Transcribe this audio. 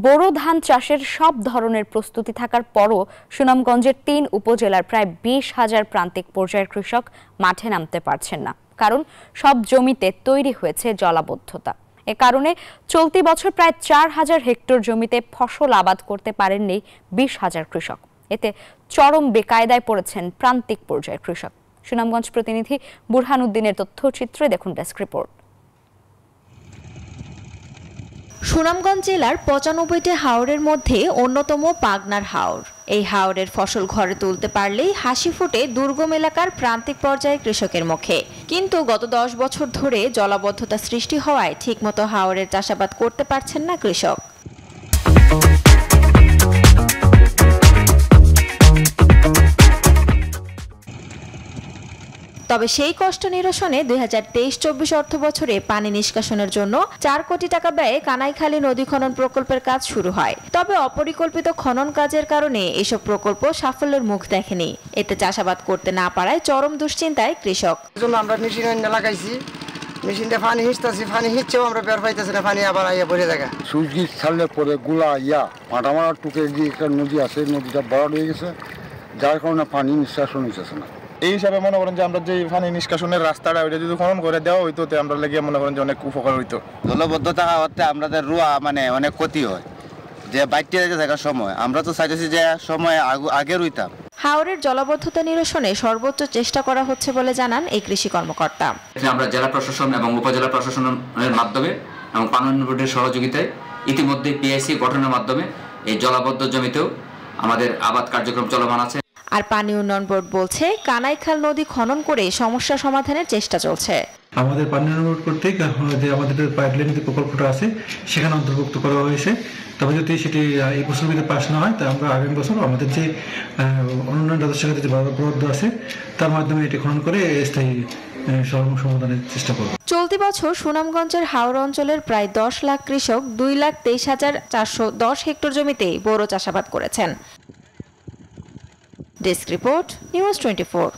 বোরো ধান চাষের সব ধরনের প্রস্তুতি থাকার পরও সুনামগঞ্জের ৩ উপজেলার প্রায় ২০,০০০ প্রান্তিক পর্যায়ের কৃষক মাঠে নামতে পারছেন না, কারণ সব জমিতে তৈরি হয়েছে জলাবদ্ধতা। এ কারণে চলতি বছর প্রায় ৪,০০০ হেক্টর জমিতে ফসল আবাদ করতে পারেননি ২০,০০০ কৃষক। এতে চরম বেকায়দায় পড়েছেন প্রান্তিক পর্যায়ের কৃষক। সুনামগঞ্জ প্রতিনিধি বুরহান উদ্দিনের তথ্যচিত্রে দেখুন ডেস্ক রিপোর্ট। সুনামগঞ্জ জেলার ৯৫টি হাওরের মধ্যে অন্যতম পাগনার হাওর। এই হাওরের ফসল ঘরে তুলতে পারলেই হাসি ফোটে দুর্গম এলাকার প্রান্তিক পর্যায়ে কৃষকের মুখে। কিন্তু গত ১০ বছর ধরে জলাবদ্ধতা সৃষ্টি হওয়ায় ঠিকমতো হাওরের চাষাবাদ করতে পারছেন না কৃষক। তবে সেই কষ্ট নিরসনে ২০২৩-২৪ অর্থ বছরে পানি নিষ্কাশনের জন্য ৪ কোটি টাকা ব্যয়ে কানাইখালী নদী খনন প্রকল্পের কাজ শুরু হয়। তবে অপরিকল্পিত খনন কাজের কারণে এসব প্রকল্প সাফল্যের মুখ দেখেনি। এতে চাষাবাদ করতে না পারায় চরম দুশ্চিন্তায় কৃষক। আমরা মেশিন লাগাইছি, মেশিনটা পানি হিঁচতেছি, পানি হিঁচছেও আমরা বের পাইতেছি না, পানি আবার আইয়া পড়ে জায়গা। সুইচ গিট ছাড়লে পরে গুলা মাটামারা টুকে দিয়ে একটা নদী আছে, নদীটা বড় হয়ে গেছে, যার কারণে পানি নিষ্কাশন হইতেছে না। এই হিসাবে মনে করেন যে আমরা যে পানি নিষ্কাশনের রাস্তাটা ওইটা যদি খনন করে দেওয়া হইতো, আমরা লেগে মনে করেন যে অনেক উপকার হইতো। জলবদ্ধতা হওয়াতে আমাদের রুয়া অনেক ক্ষতি হয়, যে বাইকটি থাকার সময় আমরা তো চাইতেছি যে সময় আগে রুইতাম। হাওরের জলাবদ্ধতা নিরসনে সর্বোচ্চ চেষ্টা করা হচ্ছে বলে জানান এই কৃষি কর্মকর্তা। আমরা জেলা প্রশাসন এবং উপজেলা প্রশাসনের মাধ্যমে এবং পানি উন্নয়ন বোর্ডের সহযোগিতায় ইতিমধ্যে পিআইসি গঠনের মাধ্যমে এই জলাবদ্ধ জমিতেও আমাদের আবাদ কার্যক্রম চলমান আছে। আর পানি উন্নয়ন বোর্ড বলছে কানাইখাল নদী খনন করে সমস্যা সমাধানের চেষ্টা চলছে। আমাদের পানি উন্নয়ন বোর্ড কর্তৃক যে আমাদের পাইপলাইন যে প্রকল্পটা আছে সেখানে অন্তর্ভুক্ত করা হয়েছে। তবে যদি সেটি এই বছরের ভিতরে পাস না হয়, তা আমরা আগামী বছর আমাদের যে উন্নয়ন রাজস্ব খাতে যে বরাদ্দ আছে তার মাধ্যমে এটি খনন করে স্থায়ী সমাধানের চেষ্টা করব। চলতি বছর সুনামগঞ্জের হাওড় অঞ্চলের প্রায় ১০ লাখ কৃষক ২,২৩,৪১০ হেক্টর জমিতে বোরো চাষাবাদ করেছেন। Desk report, news 24।